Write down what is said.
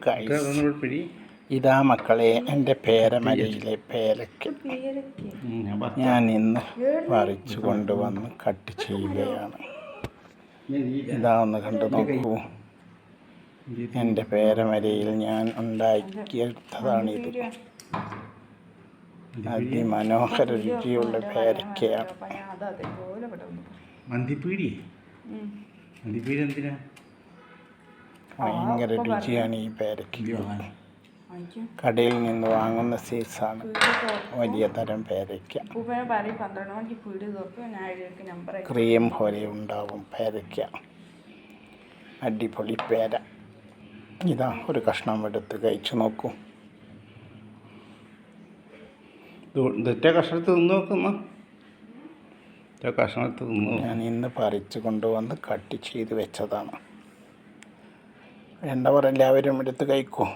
Guys, ഇതാ മക്കളെ എൻ്റെ പേരമരയിലെ പേരയ്ക്ക ഞാൻ ഇന്ന് പറിച്ചു കൊണ്ടുവന്ന് കട്ട് ചെയ്യുകയാണ്. ഇതാ ഒന്ന് കണ്ടു നോക്കൂ, എൻ്റെ പേരമരയിൽ ഞാൻ ഉണ്ടാക്കിയെടുത്തതാണിത്. അതിമനോഹര രുചിയുള്ള പേരയ്ക്കയാണ്. ഭയങ്കര രുചിയാണ് ഈ പേരയ്ക്ക. കടയിൽ നിന്ന് വാങ്ങുന്ന സൈസാണ് വലിയ തരം പേരയ്ക്ക. ക്രീം പോലെ ഉണ്ടാവും പേരയ്ക്ക. അടിപൊളി പേര. ഇതാ ഒരു കഷ്ണം എടുത്ത് കഴിച്ചു നോക്കൂ. ഞാൻ ഇന്ന് പറിച്ചു കൊണ്ടുവന്ന് കട്ട് ചെയ്ത് വെച്ചതാണ്. വേണ്ടവർ എല്ലാവരും എടുത്ത് കഴിക്കൂ.